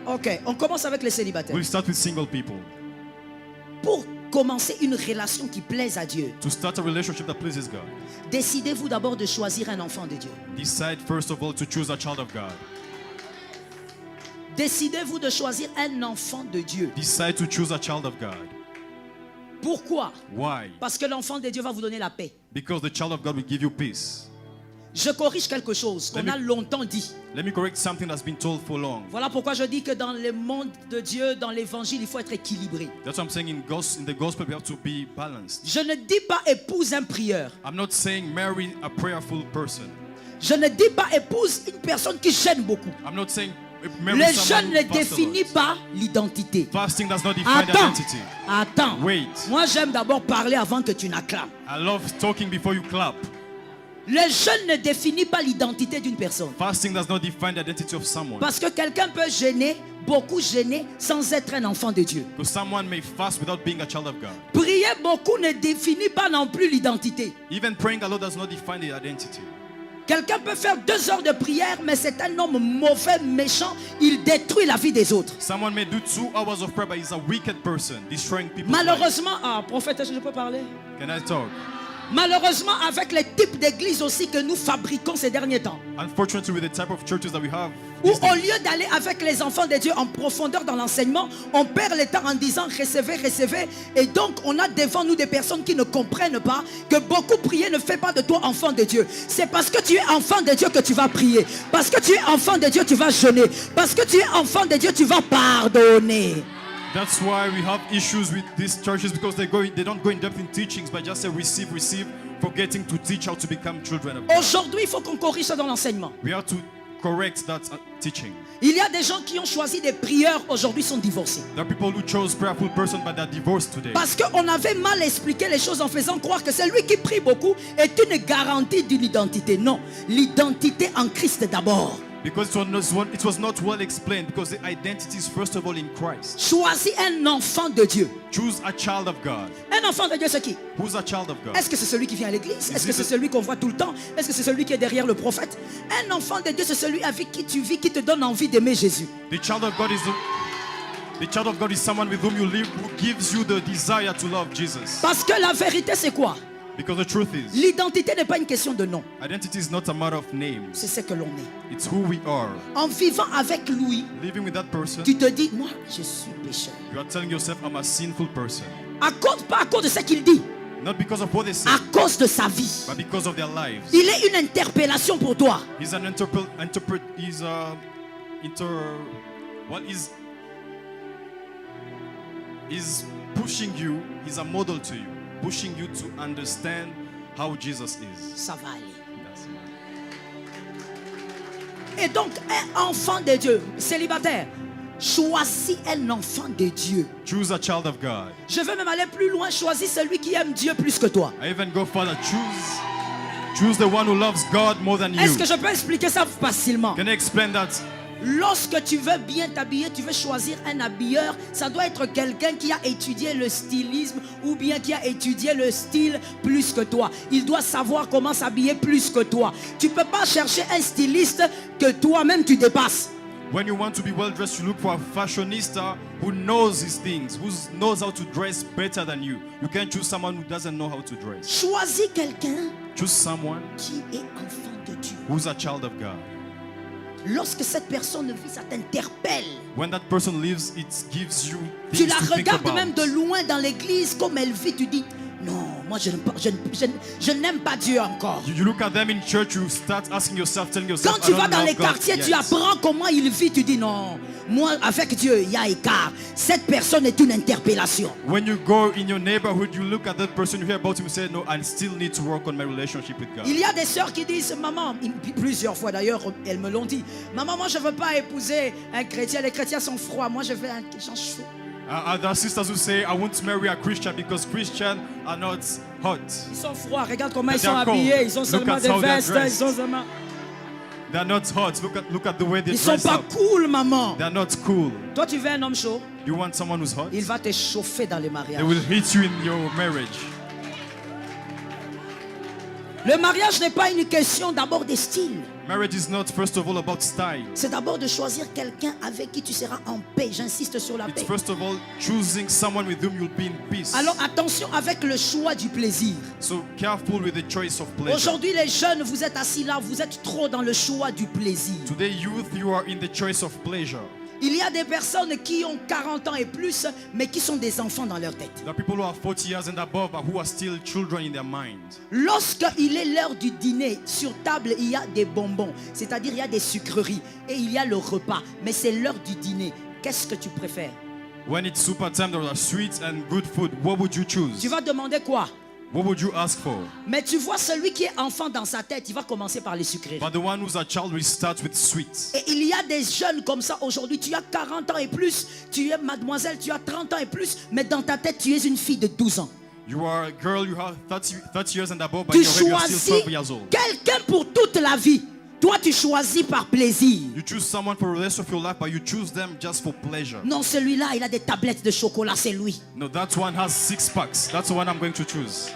Ok, on commence avec les célibataires. We'll start with single people. Pour commencer une relation qui plaise à Dieu, To start a relationship that pleases God, décidez-vous d'abord de choisir un enfant de Dieu. decide first of all to choose a child of God. Décidez-vous de choisir un enfant de Dieu. Decide to choose a child of God. Pourquoi? Why? Parce que l'enfant de Dieu va vous donner la paix. Because the child of God will give you peace. Je corrige quelque chose qu'on Let me- a longtemps dit. Let me correct something that's been told for long. Voilà pourquoi je dis que dans le monde de Dieu, dans l'évangile, il faut être équilibré. That's what I'm saying in the gospel we have to be balanced. Je ne dis pas épouse un prieur. I'm not saying marry a prayerful person. Je ne dis pas épouse une personne qui gêne beaucoup. I'm not saying marry Le someone jeûne ne who fasts a définit lot. pas l'identité. Fasting does not define Attends, identity. attends. Wait. Moi, j'aime d'abord parler avant que tu n'acclames. I love talking before you clap. Le jeûne ne définit pas l'identité d'une personne. Fasting does not define the identity of someone. Parce que quelqu'un peut gêner, beaucoup gêner, sans être un enfant de Dieu. Because someone may fast without being a child of God. Prier beaucoup ne définit pas non plus l'identité. Even praying a lot does not define the identity. Quelqu'un peut faire 2 heures de prière, mais c'est un homme mauvais, méchant. Il détruit la vie des autres. Someone may do 2 hours of prayer, but he's a wicked person, destroying people's lives. Malheureusement, prophète, est-ce que je peux parler? Can I talk? Malheureusement, avec les types d'églises aussi que nous fabriquons ces derniers temps, Unfortunately, with the type of churches that we have, où these au days, lieu d'aller avec les enfants de Dieu en profondeur dans l'enseignement, on perd le temps en disant recevez, recevez. Et donc, on a devant nous des personnes qui ne comprennent pas que beaucoup prier ne fait pas de toi enfant de Dieu. C'est parce que tu es enfant de Dieu que tu vas prier. Parce que tu es enfant de Dieu, tu vas jeûner. Parce que tu es enfant de Dieu, tu vas pardonner. that's why we have issues with these churches, because they don't go in depth in teachings, but just say receive, receive, forgetting to teach how to become children of God. Aujourd'hui, il faut qu'on corrige ça dans l'enseignement. We have to correct that teaching. Il y a des gens qui ont choisi des prieurs, aujourd'hui sont divorcés. There are people who chose prayerful person, but they're divorced today. Parce qu'on avait mal expliqué les choses en faisant croire que celui qui prie beaucoup est une garantie d'une identité. Non, l'identité en Christ d'abord. Because it was not well explained, because the identity is first of all in Christ. Choisis un enfant de Dieu. Choose a child of God. Un enfant de Dieu, c'est qui? Who's a child of God? Est-ce que c'est celui qui vient à l'église? Est-ce que it c'est the- celui qu'on voit tout le temps? Est-ce que c'est celui qui est derrière le prophète? Un enfant de Dieu, c'est celui avec qui tu vis, qui te donne envie d'aimer Jésus. The child of God is someone with whom you live, who gives you the desire to love Jesus. Parce que la vérité, c'est quoi? Because the truth is, L'identité n'est pas une question de nom. identity is not a matter of names. C'est ce que l'on est. It's who we are. En vivant avec lui, Living with that person, tu te dis, moi, je suis pécheur. you are telling yourself, I'm a sinful person. Pas à cause de ce qu'il dit, Not because of what they say, à cause de sa vie. but because of their lives. Il est une interpellation pour toi. He's an he's pushing you, he's a model to you, pushing you to understand how Jesus is. Ça va aller. That's it. Et donc, un enfant de Dieu, célibataire, choisis un enfant de Dieu. Choose a child of God. Je veux même aller plus loin, choisis celui qui aime Dieu plus que toi. I even go further. Choose the one who loves God more than you. Est-ce que je peux expliquer ça facilement? Can I explain that? Lorsque tu veux bien t'habiller, tu veux choisir un habilleur, ça doit être quelqu'un qui a étudié le stylisme ou bien qui a étudié le style plus que toi. Il doit savoir comment s'habiller plus que toi. Tu ne peux pas chercher un styliste que toi-même tu dépasses. When you want to be well dressed, you look for a fashionista who knows his things, who knows how to dress better than you. You can't choose someone who doesn't know how to dress. Choisis quelqu'un Choose someone qui est enfant de Dieu. who's a child of God. Lorsque cette personne vit, ça t'interpelle. When that person lives, it gives you Tu things la to think regardes about. même de loin dans l'église comme elle vit, tu dis non, moi je n'aime pas Dieu encore. You look at them in church, you start asking yourself, telling yourself, Quand tu I vas don't dans love les God quartiers, yet. tu apprends comment il vit, tu dis non, moi avec Dieu il y a écart. Cette personne est une interpellation. When you go in your neighborhood, you look at that person, you hear about him, you say, no, I still need to work on my relationship with God. Il y a des sœurs qui disent maman, plusieurs fois d'ailleurs elles me l'ont dit, maman moi je veux pas épouser un chrétien, les chrétiens sont froids, moi je veux un qui change chaud. There are sisters who say, I won't marry a Christian because Christians are not hot. Ils sont froids, regarde comment ils They sont are cold. habillés, ils ont Look seulement at des how they're vestes, dressed. ils ont seulement... They're not hot. Look at the way they Ils sont dress pas up. cool maman. They're not cool. Toi tu veux un homme chaud, You want someone who's hot? il va te chauffer dans les They mariages. will hit you in your marriage. Le mariage n'est pas une question d'abord de style. Marriage is not first of all about style. C'est d'abord de choisir quelqu'un avec qui tu seras en paix. J'insiste sur la It's paix. first of all choosing someone with whom you'll be in peace. Alors attention avec le choix du plaisir. So careful with the choice of pleasure. Aujourd'hui les jeunes, vous êtes assis là, vous êtes trop dans le choix du plaisir. Today, youth, you are in the choice of pleasure. Il y a des personnes qui ont 40 ans et plus, mais qui sont des enfants dans leur tête. There are people who are 40 years and above but who are still children in their mind. Lorsqu'il est l'heure du dîner, sur table, il y a des bonbons, c'est-à-dire il y a des sucreries et il y a le repas, mais c'est l'heure du dîner. Qu'est-ce que tu préfères? When it's super time, there are sweets and good food. What would you choose? Tu vas demander quoi? What would you ask for? Mais tu vois, celui qui est enfant dans sa tête, il va commencer par les sucreries. But the one who's a child will start with sweets. Et il y a des jeunes comme ça aujourd'hui, tu as 40 ans et plus, tu es mademoiselle, tu as 30 ans et plus, mais dans ta tête, tu es une fille de 12 ans. You are a girl, you have 30 years and above, but Tu you're still choisis 12 years old. quelqu'un pour toute la vie. Toi, tu choisis par plaisir. You choose someone for the rest of your life, but you choose them just for pleasure. Non, celui-là, il a des tablettes de chocolat, c'est lui. No, that one has 6 packs. That's the one I'm going to choose.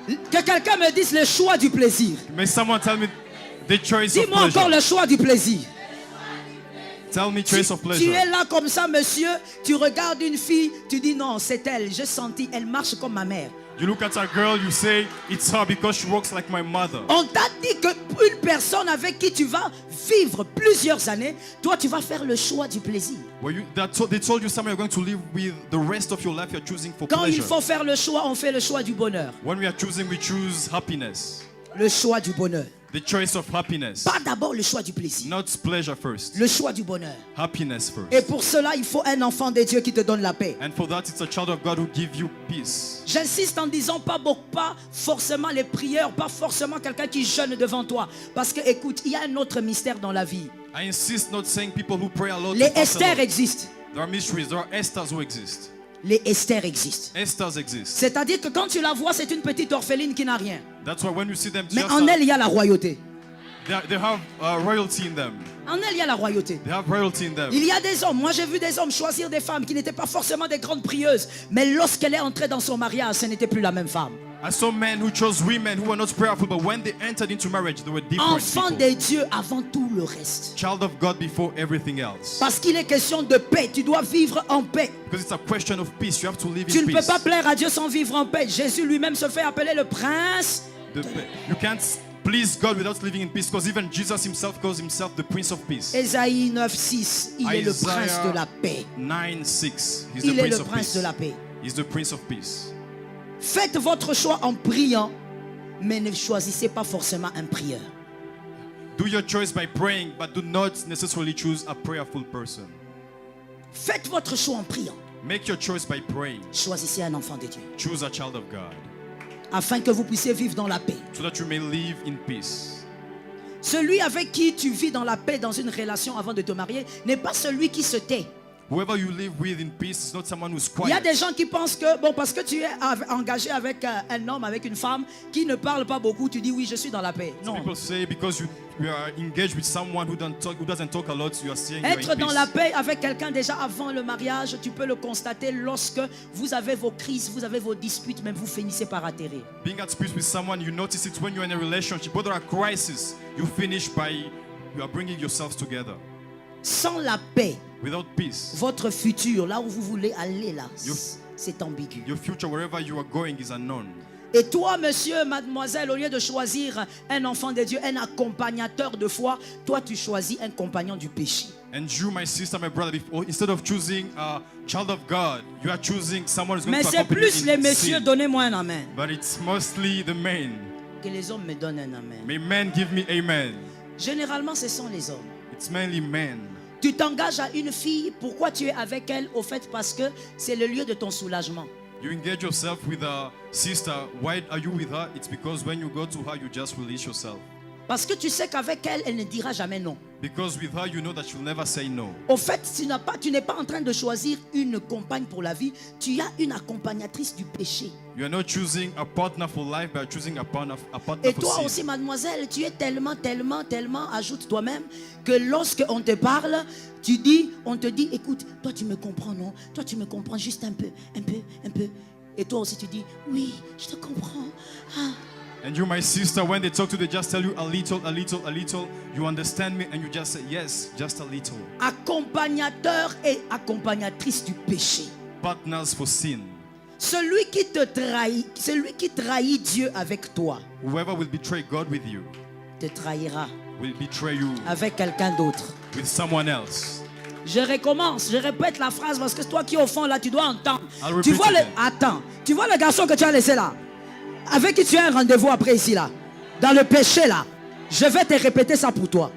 Que quelqu'un me dise le choix du plaisir. May someone tell me the choice of Dis-moi encore pleasure. le choix du plaisir. Tell me choice of Tu pleasure. es là comme ça, monsieur, tu regardes une fille, tu dis non, c'est elle, j'ai senti, elle marche comme ma mère. You look at a girl, you say, it's her because she walks like my mother. On t'a dit qu'une personne avec qui tu vas vivre plusieurs années, toi tu vas faire le choix du plaisir. Well, they told you someone you're going to live with the rest of your life, you're choosing for Quand il pleasure. faut faire le choix, on fait le choix du bonheur. When we are choosing, we choose happiness. Le choix du bonheur. The choice of happiness. Pas d'abord le choix du plaisir. Not pleasure first. Le choix du bonheur. Happiness first. Et pour cela, il faut un enfant de Dieu qui te donne la paix. And for that, it's a child of God who gives you peace. J'insiste en disant pas forcément les prières, pas forcément quelqu'un qui jeûne devant toi. Parce que écoute, il y a un autre mystère dans la vie. I insist not saying people who pray a lot. Les to fast a Esther lot. existent. There are mysteries. There are Esthers who exist. Les Esther existent. Esthers exist. C'est-à-dire que quand tu la vois, c'est une petite orpheline qui n'a rien. That's why when you see them, Mais just en elle, il y a la royauté. they have royalty in them. En elle, il y a la royauté. They have royalty in them. Il y a des hommes, moi j'ai vu des hommes choisir des femmes qui n'étaient pas forcément des grandes prieuses. Mais lorsqu'elle est entrée dans son mariage, ce n'était plus la même femme. I saw men who chose women who were not prayerful, but when they entered into marriage, they were different Enfant people. de Dieu avant tout le reste. Child of God before everything else. Parce qu'il est question de paix. Tu dois vivre en paix. Because it's a question of peace. You have to live Tu in ne peux peace. pas plaire à Dieu sans vivre en paix. Jésus lui-même se fait appeler le prince. You can't please God without living in peace, because even Jesus himself calls himself the Prince of Peace. Ésaïe 9:6. Il est le Isaiah prince de la paix. 9:6. He's Il the est Prince le of prince Peace. de la paix. He's the Prince of Peace. Faites votre choix en priant, mais ne choisissez pas forcément un prieur. Do your choice by praying, but do not necessarily choose a prayerful person. Faites votre choix en priant. Make your choice by praying. Choisissez un enfant de Dieu. Choose a child of God, Afin que vous puissiez vivre dans la paix. so that you may live in peace. Celui avec qui tu vis dans la paix dans une relation avant de te marier n'est pas celui qui se tait. Whoever you live with in peace is not someone who's Il y a quiet. des gens qui pensent que, bon, parce que tu es engagé avec un homme, avec une femme qui ne parle pas beaucoup, tu dis oui, je suis dans la paix. Some Non. people say because you are engaged with someone who doesn't talk a lot, you are saying you're Être in dans la peace. paix avec quelqu'un déjà avant le mariage, tu peux le constater lorsque vous avez vos crises, vous avez vos disputes, même vous finissez par atterrir. Being at peace with someone, you notice it when you're in a relationship. When there are crises, you finish by you are bringing yourselves together. Sans la paix, Without peace, votre futur, là où vous voulez aller, là, You- c'est ambigu. your future, wherever you are going, is unknown. Et toi, monsieur, mademoiselle, au lieu de choisir un enfant de Dieu, un accompagnateur de foi, toi, tu choisis un compagnon du péché. And you, my sister, my brother, instead of choosing a child of God, you are choosing someone who's going Mais to c'est accompany plus you les in messieurs, sin. donnez-moi un amen. But it's mostly the men. Que les hommes me donnent un amen. May men give me amen. Généralement, ce sont les hommes. It's mainly men. Tu t'engages à une fille, pourquoi tu es avec elle? Au fait, parce que c'est le lieu de ton soulagement. You engage yourself with a sister. Why are you with her? It's because when you go to her, you just release yourself. Parce que tu sais qu'avec elle, elle ne dira jamais non. Because with her, you know that she'll never say no. Au fait, tu n'es pas en train de choisir une compagne pour la vie. Tu as une accompagnatrice du péché. You are not choosing a partner for life, but choosing a partner Et for toi sin. aussi, mademoiselle, tu es tellement, ajoute toi-même, que lorsque on te parle, on te dit, écoute, toi tu me comprends, non? Toi tu me comprends juste un peu. Et toi aussi tu dis, oui, je te comprends. Ah. And you, my sister, when they talk to you, they just tell you a little, a little, a little. You understand me and you just say, yes, just a little. Accompagnateur et accompagnatrice du péché. Partners for sin. Celui qui te trahit, celui qui trahit Dieu avec toi, Whoever will betray God with you te trahira will betray you avec quelqu'un d'autre. with someone else. Je recommence, je répète la phrase parce que toi qui es au fond là, tu dois entendre. I'll repeat Tu vois it again. attends, tu vois le garçon que tu as laissé là, avec qui tu as un rendez-vous après ici là, dans le péché là. Je vais te répéter ça pour toi.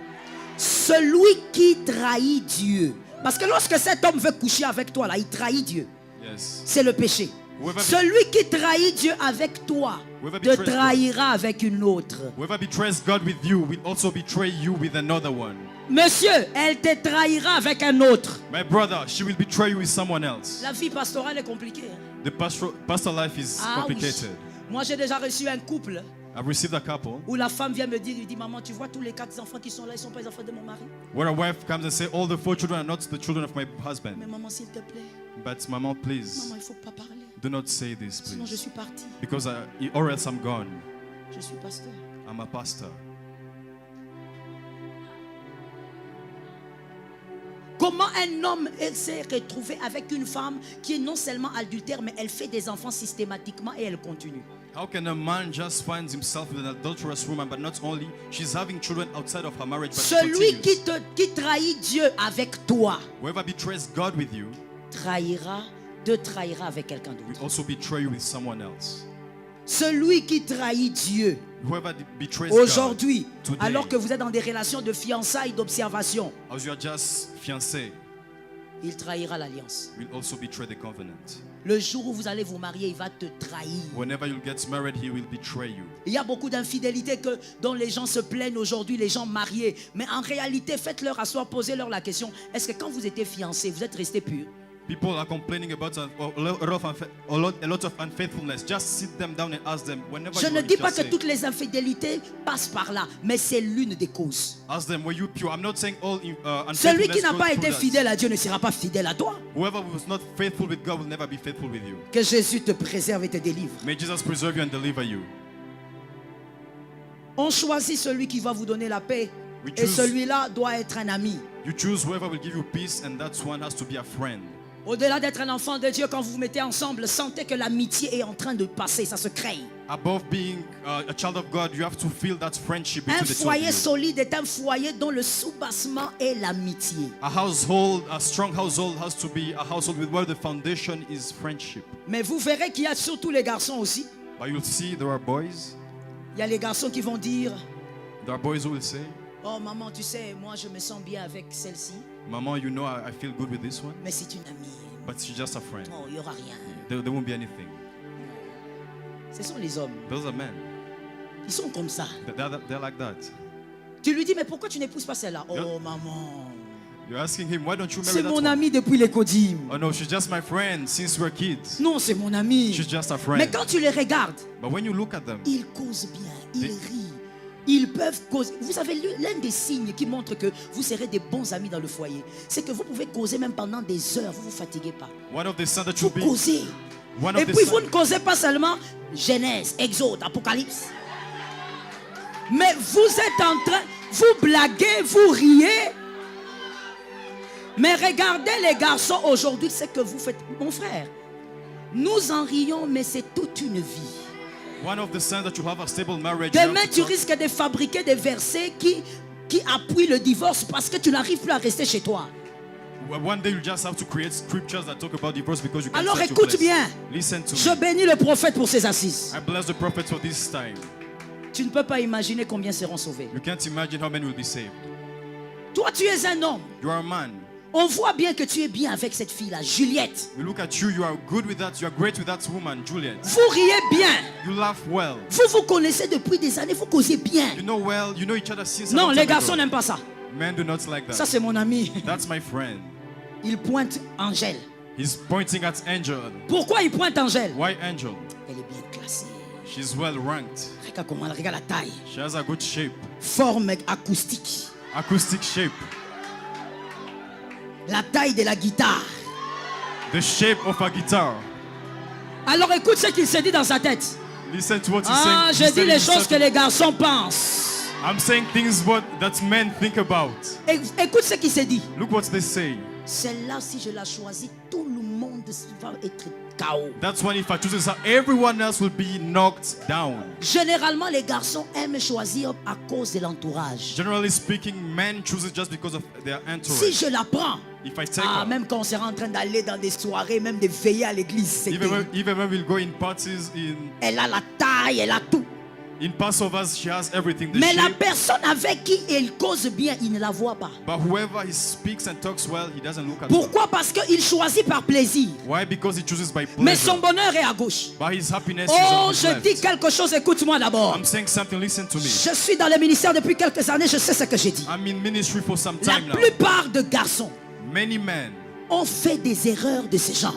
Celui qui trahit Dieu, parce que lorsque cet homme veut coucher avec toi là, il trahit Dieu. Yes. C'est le péché. Whoever Celui qui trahit Dieu avec toi Whoever te betrays trahira avec une autre. Whoever betrays God with you will also betray you with another one. Monsieur, elle te trahira avec un autre. My brother, she will betray you with someone else. La vie pastorale est compliquée. Hein? The pastor life is Ah oui. complicated. Moi j'ai déjà reçu un couple I've received a couple où la femme vient me dire, il dit, maman, tu vois tous les 4 enfants qui sont là, ils ne sont pas les enfants de mon mari. where a wife comes and say, all the 4 children are not the children of my husband. Mais maman, s'il te plaît, But mama, please, maman, il ne faut pas parler. do not say this, Sinon je please. suis partie. Because or else I'm gone. Je suis pasteur. I'm a pastor. Comment un homme s'est retrouvé avec une femme qui est non seulement adultère, mais elle fait des enfants systématiquement et elle continue. How can a man just find himself with an adulterous woman, but not only, she's having children outside of her marriage, but she Celui continues. qui trahit Dieu avec toi Whoever betrays God with you te trahira avec quelqu'un will d'autre. also betray you with someone else. Celui qui trahit Dieu Whoever betrays God aujourd'hui, today, alors que vous êtes dans des relations de fiançailles, d'observation, as you are just fiancé, il trahira l'alliance. will also betray the covenant. Le jour où vous allez vous marier, il va te trahir. Whenever you get married, he will betray you. Il y a beaucoup d'infidélités dont les gens se plaignent aujourd'hui, les gens mariés. Mais en réalité, faites-leur asseoir, posez-leur la question. Est-ce que quand vous étiez fiancés, vous êtes restés purs? People are complaining about a lot of unfaithfulness. Just sit them down and ask them whenever Je you ne are dis pas que fiancé, toutes les infidélités passent par là, mais c'est l'une des causes. ask them, were you pure? I'm not saying all Celui unfaithfulness qui n'a goes pas through été that. fidèle à Dieu ne sera pas fidèle à toi. Whoever was not faithful with God will never be faithful with you. Que Jésus te préserve et te délivre. May Jesus preserve you and deliver you. On choisit celui qui va vous donner la paix. We Et choose- celui-là doit être un ami. You choose whoever will give you peace, and that one has to be a friend. Au-delà d'être un enfant de Dieu, quand vous vous mettez ensemble, sentez que l'amitié est en train de passer, ça se crée. Above being a child of God, you have to feel that friendship Un between the two of foyer you. solide est un foyer dont le soubassement est l'amitié. A household, a strong household has to be a household with where the foundation is friendship. Mais vous verrez qu'il y a surtout les garçons aussi. But you'll see there are boys. Il y a les garçons qui vont dire, There are boys who will say, oh maman, tu sais, moi je me sens bien avec celle-ci, Mama, you know I feel good with this one, mais c'est une amie. but she's just a friend. Oh, il n'y aura rien. There won't be anything. Ce sont les hommes. Those are men. Ils sont comme ça. They're like that. Tu lui dis, mais pourquoi tu n'épouses pas celle-là? Oh Yeah. maman, You're asking him, why don't you marry c'est that mon one? ami depuis les codimes. Oh no, she's just my friend since we're kids. Non, c'est mon ami. She's just a Mais friend. quand tu les regardes, But when you look at them, ils causent bien, ils rient. Ils peuvent causer. Vous savez, l'un des signes qui montre que vous serez des bons amis dans le foyer, c'est que vous pouvez causer même pendant des heures, vous ne vous fatiguez pas. one of the signs that Vous you'll be causez. one Et of the puis vous signs- ne causez pas seulement Genèse, Exode, Apocalypse. Mais vous êtes en train, vous blaguez, vous riez. Mais regardez les garçons aujourd'hui, ce que vous faites. Mon frère, nous en rions, mais c'est toute une vie. one of the signs that you have a stable marriage. You have Demain, to tu talk- risques de fabriquer des versets qui appuient le divorce parce que tu n'arrives plus à rester chez toi. One day you just have to create scriptures that talk about divorce because you can't Alors set your écoute place. bien. Listen to Je me. bénis le prophète pour ses assises. I bless the prophet for this time. Tu ne peux pas imaginer combien seront sauvés. You can't imagine how many will be saved. Toi, tu es un homme. You are a man. On voit bien que tu es bien avec cette fille-là, Juliette. We look at you. You are good with that. You are great with that woman, Juliet. Vous riez bien. You laugh well. Vous vous connaissez depuis des années, vous causez bien. You know well. You know each other since. a Non, long les time garçons ago. n'aiment pas ça. Men do not like Ça, that. c'est mon ami. That's my friend. Il pointe Angèle. He's pointing at Angel. Pourquoi il pointe Angèle? Why Angel? Elle est bien classée. She's well ranked. Regarde comment elle regarde la taille. She has a good shape. Forme acoustique. Acoustic shape. La taille de la guitare. The shape of a guitar. Alors écoute ce qu'il se dit dans sa tête. Listen to what he's Ah, saying. je dis les choses que les garçons pensent. I'm saying things that men think about. Écoute ce qui s'est dit. Look what they say. Celle-là, si je la choisis, tout le monde va être KO. That's when if I choose her, everyone else will be knocked down. Généralement, les garçons aiment choisir à cause de l'entourage. Generally speaking, men choose it just because of their Si entourage. je la prends, If I take her, même quand on sera en train d'aller dans des soirées, même de veiller à l'église, c'est even terrible. when we'll go in parties, Elle a la taille, elle a tout. in Passovers, she has everything. The Mais la shape, personne avec qui elle cause bien, il ne la voit pas. but whoever he speaks and talks well, he doesn't look at her. Pourquoi? Parce qu'il choisit par plaisir. Why? Because he chooses by Mais pleasure. son bonheur est à gauche. But his happiness is Oh, on his je left. dis quelque chose, écoute-moi d'abord. I'm saying something, listen to me. Je suis dans le ministère depuis quelques années, je sais ce que j'ai dit. I'm in ministry for some La time now. plupart de garçons Many men ont fait des erreurs de ce genre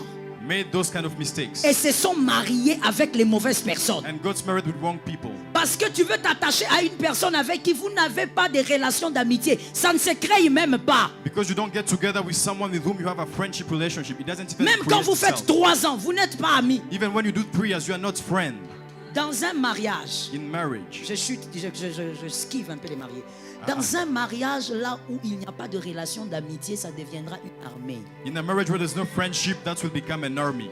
made those kind of mistakes et se sont mariés avec les mauvaises personnes. and got married with wrong people. Parce que tu veux t'attacher à une personne avec qui vous n'avez pas de relation d'amitié. Ça ne se crée même pas. Because you don't get together with someone with whom you have a friendship relationship. It doesn't even Même quand create vous faites itself. 3 ans, vous n'êtes pas amis. Even when you do 3 years, you are not friends. Dans un mariage, In marriage, je chute, je skive un peu les mariés. Dans un mariage là où il n'y a pas de relation d'amitié, ça deviendra une armée. in a marriage where there's no friendship, that will become an army.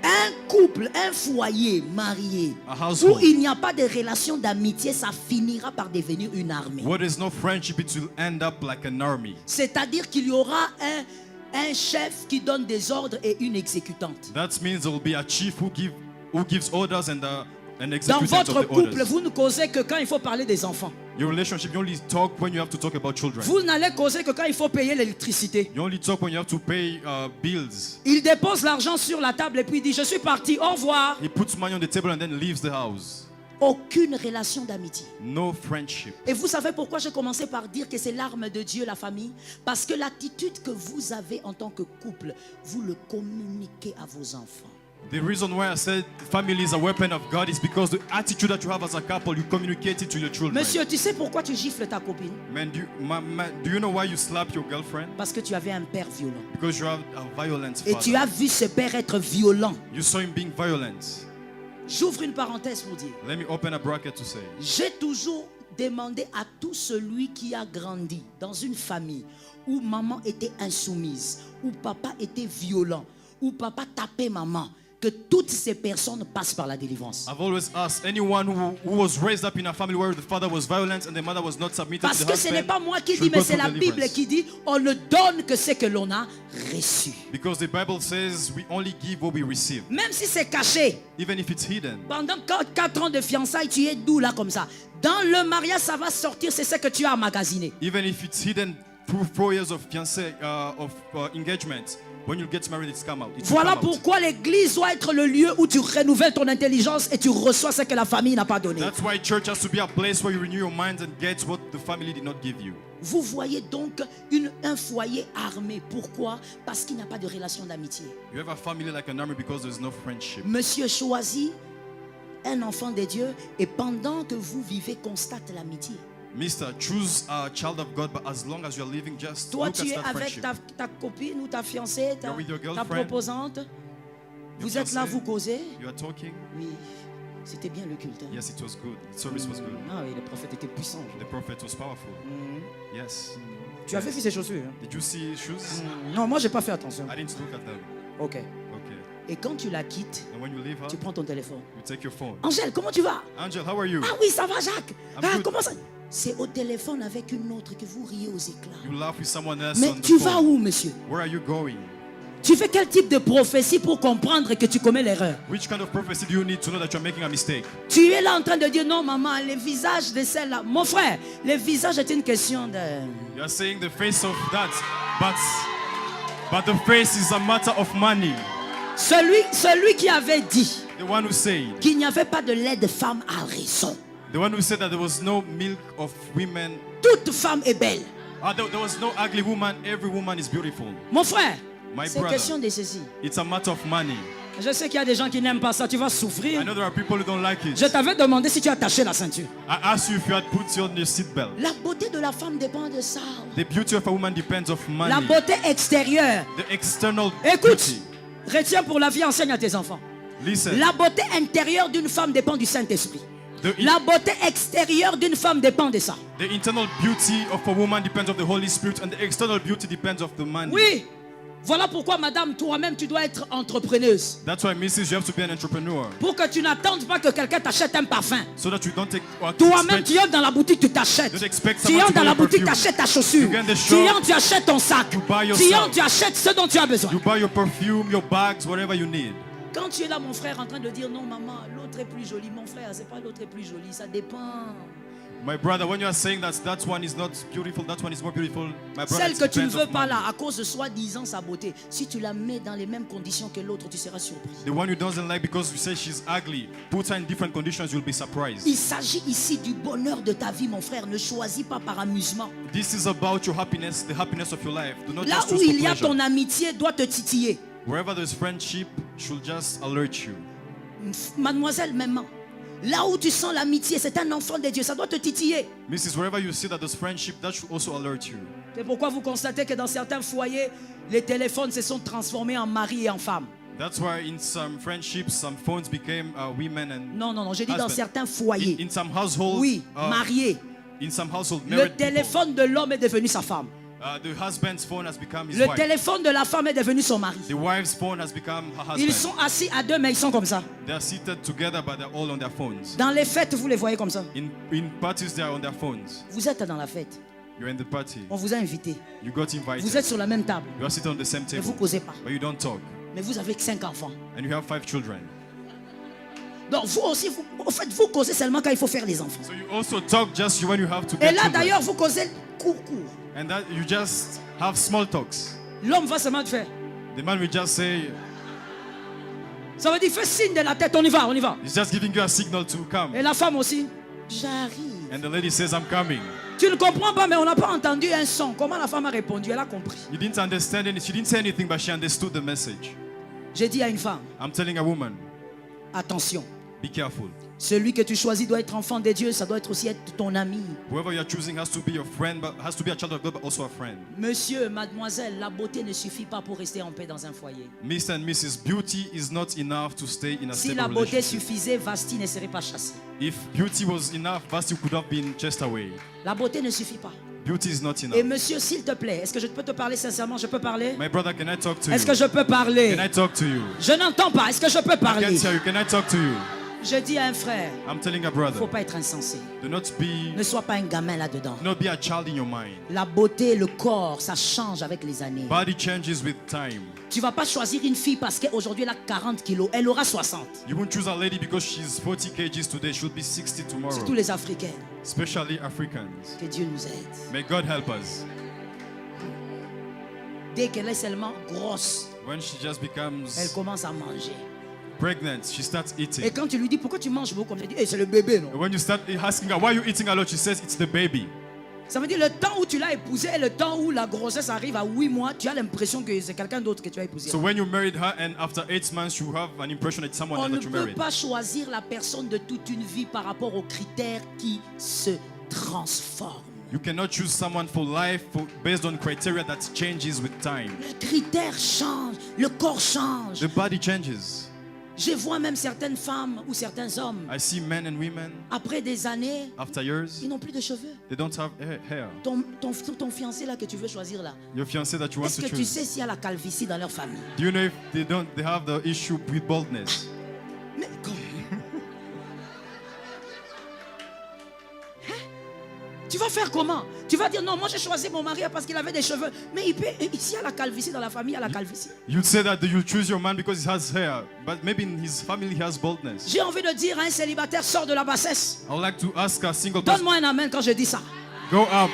Un couple, un foyer marié A où household il n'y a pas de relation d'amitié, ça finira par devenir une armée. where there's no friendship, it will end up like an army. C'est-à-dire qu'il y aura un chef qui donne des ordres et une exécutante. That means there will be a chief who gives orders and an Dans executant votre of the couple, orders. vous ne causez que quand il faut parler des enfants. Your relationship, you only talk when you have to talk about children. Vous n'allez causer que quand il faut payer l'électricité. You only talk when you have to pay bills. Il dépose l'argent sur la table et puis il dit je suis parti, au revoir. He puts money on the table and then leaves the house. Aucune relation d'amitié. No friendship. Et vous savez pourquoi j'ai commencé par dire que c'est l'arme de Dieu, la famille? Parce que l'attitude que vous avez en tant que couple, vous le communiquez à vos enfants. The reason why I said family is a weapon of God is because the attitude that you have as a couple, you communicate it to your children. Monsieur, tu sais pourquoi tu gifles ta copine? Man, do you know why you slap your girlfriend? Parce que tu avais un père violent. Because you have a violent Et tu father. as vu ce père être violent. You saw him being violent. J'ouvre une parenthèse pour dire. Let me open a bracket to say. J'ai toujours demandé à tout celui qui a grandi dans une famille où maman était insoumise, où papa était violent, où papa tapait maman, que toutes ces personnes passent par la délivrance. I've always asked anyone who was raised up in a family where the father was violent and the mother was not submitted Parce to the que ce n'est husband. pas moi qui should dis, mais go c'est through la Bible deliverance. qui dit, on ne donne que ce que l'on a reçu. Because the Bible says we only give what we receive, Même si c'est caché, even if it's hidden. pendant 4 ans de fiançailles, tu es doux là comme ça. Dans le mariage, ça va sortir, c'est ce que tu as emmagasiné. Even if it's hidden through 4 years of fiancé, engagement, when you get married, it's come out. It will Voilà come out. pourquoi l'église doit être le lieu où tu renouvelles ton intelligence et tu reçois ce que la famille n'a pas donné. That's why church has to be a place where you renew your mind and get what the family did not give you. Vous voyez donc un foyer armé. Pourquoi? Parce qu'il n'y a pas de relation d'amitié. You have a family like an army because there's no friendship. Monsieur choisit un enfant de Dieu et pendant que vous vivez, constate l'amitié. Mister, choose a child of God, but as long as you're living, just Toi, look tu es at that avec friendship. ta copine ou ta fiancée, You're with your ta girlfriend, proposante. Vous your êtes là, fiancé. vous causez. You are talking. Oui, c'était bien le culte. Hein? Yes, it was good. The service was good. Ah oui, le prophète était puissant. The prophet was powerful. Mhm. Yes. Tu avais vu ses chaussures? Hein? Did you see his shoes? Non, moi, j'ai pas fait attention. I didn't look at them. Ok. Okay. Et quand tu la quittes, And when you leave her, tu prends ton téléphone. you take your phone. Angèle, comment tu vas? Angel, how are you? Ah oui, ça va, Jacques. I'm Ah, good. comment ça? C'est au téléphone avec une autre que vous riez aux éclats. You laugh with someone else Mais on the tu phone. vas où, monsieur? Where are you going? Tu fais quel type de prophétie pour comprendre que tu commets l'erreur? Which kind of prophecy do you need to know that you're making a mistake? Tu es là en train de dire non, maman, le visage de celle-là. Mon frère, le visage est une question de. You are saying the face of that, but the face is a matter of money. Celui qui avait dit The one who said, qu'il n'y avait pas de lait de femme a raison. the one who said that there was no milk of women. Toute femme est belle. There was no ugly woman. Every woman is beautiful. Mon frère, My c'est brother. question de ceci. It's a matter of money. Je sais qu'il y a des gens qui n'aiment pas ça. Tu vas souffrir. I know there are people who don't like it. Je t'avais demandé si tu as attaché la ceinture. I asked you if you had put on your seatbelt. La beauté de la femme dépend de ça. The beauty of a woman depends of money. La beauté extérieure. The external Écoute, beauty. retiens pour la vie, enseigne à tes enfants. Listen. La beauté intérieure d'une femme dépend du Saint-Esprit. The, La beauté extérieure d'une femme dépend de ça. the internal beauty of a woman depends on the Holy Spirit, and the external beauty depends on the man. Oui. Voilà pourquoi, madame, toi-même, tu dois être entrepreneuse. That's why, Mrs., you have to be an entrepreneur. Pour que tu n'attendes pas que quelqu'un t'achète un parfum. So that you don't take or Toi-même, expect, tu entres dans la boutique, tu t'achètes. don't expect Tu someone entres to dans buy la your boutique, tu perfume. achètes ta chaussure. You get the Tu shop. entres, tu achètes ton sac. You buy Tu yourself. entres, tu achètes ce dont tu as besoin. You buy your perfume, your bags, whatever you need. Quand tu es là, mon frère, en train de dire non, maman, l'autre est plus jolie. Mon frère, c'est pas l'autre est plus jolie, ça dépend. My brother, when you are saying that one is not beautiful, that one is more beautiful, my brother, Celle it que tu ne depends veux of pas money. là, à cause de soi-disant sa beauté, si tu la mets dans les mêmes conditions que l'autre, tu seras surpris. The one you doesn't like because you say she's ugly, put her in different conditions, you'll be surprised. Il s'agit ici du bonheur de ta vie, mon frère. Ne choisis pas par amusement. This is about your happiness, the happiness of your life. Do not Là just où choose for il y a pleasure. ton amitié, doit te titiller. Wherever there's friendship, should just alert you. Mademoiselle, maman, là où tu sens l'amitié, c'est un enfant de Dieu, ça doit te titiller. Mrs., wherever you see that there's friendship, that should also alert you. C'est pourquoi vous constatez que dans certains foyers, les téléphones se sont transformés en mari et en femme. That's why in some friendships, some phones became women and Non, non, non, j'ai dit dans husband. certains foyers. In some households, Oui, mariés. in some households, Le married people, téléphone de l'homme est devenu sa femme. the husband's phone has become his Le wife. téléphone de la femme est devenu son mari. The wife's phone has become her husband. Ils sont assis à deux, mais ils sont comme ça. They are seated together, but they're all on their phones. Dans les fêtes, vous les voyez comme ça. In parties, they are on their phones. Vous êtes dans la fête. You're in the party. On vous a invité. You got invited. Vous êtes sur la même table. You are sitting on the same Mais vous table, ne causez pas. but you don't talk. Mais vous avez que 5 enfants. And you have 5 children. Donc vous aussi, en fait, vous causez seulement quand il faut faire les enfants. So you also talk just when you have to Et get là children. d'ailleurs, vous causez court. And that you just have small talks. L'homme va seulement te faire. The man will just say, Ça veut dire, fais signe de la tête, on y va, on y va. he's just giving you a signal to come. Et la femme aussi, j'arrive. And the lady says, I'm coming. Tu ne comprends pas, mais on n'a pas entendu un son. Comment la femme a répondu? Elle a compris. You didn't understand it. She didn't say anything, but she understood the message. J'ai dit à une femme, I'm telling a woman, attention. be careful. Celui que tu choisis doit être enfant de Dieu, ça doit être aussi être ton ami. Whoever you're choosing has to be your friend, but has to be a child of God, but also a friend. Monsieur, mademoiselle, la beauté ne suffit pas pour rester en paix dans un foyer. Mr. and Mrs. Beauty is not enough to stay in a Si stable la beauté relationship. suffisait, Vasti ne serait pas chassée. If beauty was enough, Vasti could have been chased away. La beauté ne suffit pas. Beauty is not Et enough. monsieur, s'il te plaît, est-ce que je peux te parler sincèrement? Je peux parler? My brother, can I talk to Est-ce que you? je peux parler? Can I talk to you? Je n'entends pas. Est-ce que je peux I parler? can't hear you. Can I talk to you? Je dis à un frère, I'm telling a il ne brother, faut pas être insensé. do not be, Ne sois pas un gamin là-dedans. do not be a child in your mind. La beauté, le corps, ça change avec les années. Body changes with time. Tu ne vas pas choisir une fille parce qu'aujourd'hui elle a 40 kilos. Elle aura 60. You won't choose a lady because she's 40 kgs today. She'll be 60 Surtout tomorrow. les Africains. Especially Africans. Que Dieu nous aide. May God help us. Dès qu'elle est seulement grosse, When she just elle becomes commence à manger. pregnant, she starts Et eating. quand tu lui dis pourquoi tu manges beaucoup comme ça, elle dit, c'est le bébé, non? And when you start asking her, why are you eating a lot? She says, it's the baby. Ça veut dire le temps où tu l'as épousée et le temps où la grossesse arrive à 8 mois, tu as l'impression que c'est quelqu'un d'autre que tu as épousé. So when you married her and after 8 months, you have an impression it's someone On else ne that you peut married. pas choisir la personne de toute une vie par rapport aux critères qui se transforment. You cannot choose someone for life based on criteria that changes with time. Les critères changent, le corps change. The body changes. Je vois même certaines femmes ou certains hommes, I see men and women, après des années, after years, ils n'ont plus de cheveux. they don't have hair. Ton fiancé là que tu veux choisir là, Your fiancé that you want est-ce to que tu choose. sais s'il y a la calvitie dans leur famille? Do you know if they have the issue with baldness? Mais comment? Hein? Tu vas faire comment? Tu vas dire non, moi j'ai choisi mon mari parce qu'il avait des cheveux. Mais s'il y a la calvitie dans la famille, il y a la calvitie. You'd say that you choose your man because he has hair, but maybe in his family he has baldness. J'ai envie de dire à un célibataire, sors de la bassesse. I would like to ask a single person, Donne-moi un amen quand je dis ça. go up.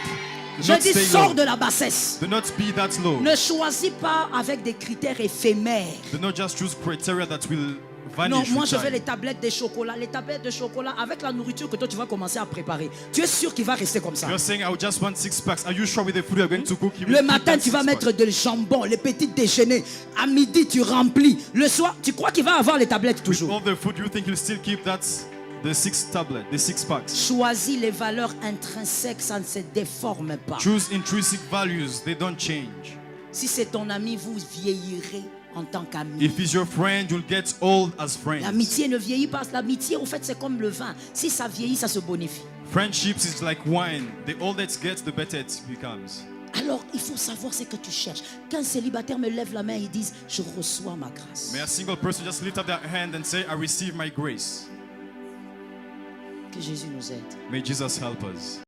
Do Je not dis stay sors low. de la bassesse. Do not be that low. Ne choisis pas avec des critères éphémères. Do not just choose criteria that will Non, vanish moi with je veux time. les tablettes de chocolat. Les tablettes de chocolat avec la nourriture que toi tu vas commencer à préparer. Tu es sûr qu'il va rester comme ça? You're saying I would just want 6 packs. Are you sure with the food you're going to cook? You will Le keep matin, that tu vas 6 mettre packs. de jambon, les petits déjeuners. À midi, tu remplis. Le soir, tu crois qu'il va avoir les tablettes With toujours? all the food, you think you'll still keep that the 6 tablet, the 6 packs. Choisis les valeurs intrinsèques, ça ne se déforme pas. Choose intrinsic values, they don't change. Si c'est ton ami, vous vieillirez en tant qu'ami. If he's your friend, you'll get old as friends. L'amitié ne vieillit pas. L'amitié, au fait, c'est comme le vin. Si ça vieillit, ça se bonifie. Friendships is like wine. The older it gets, the better it becomes. Alors, il faut savoir ce que tu cherches. Qu'un célibataire me lève la main et dise, je reçois ma grâce. May a single person just lift up their hand and say, I receive my grace. Que Jésus nous aide. May Jesus help us.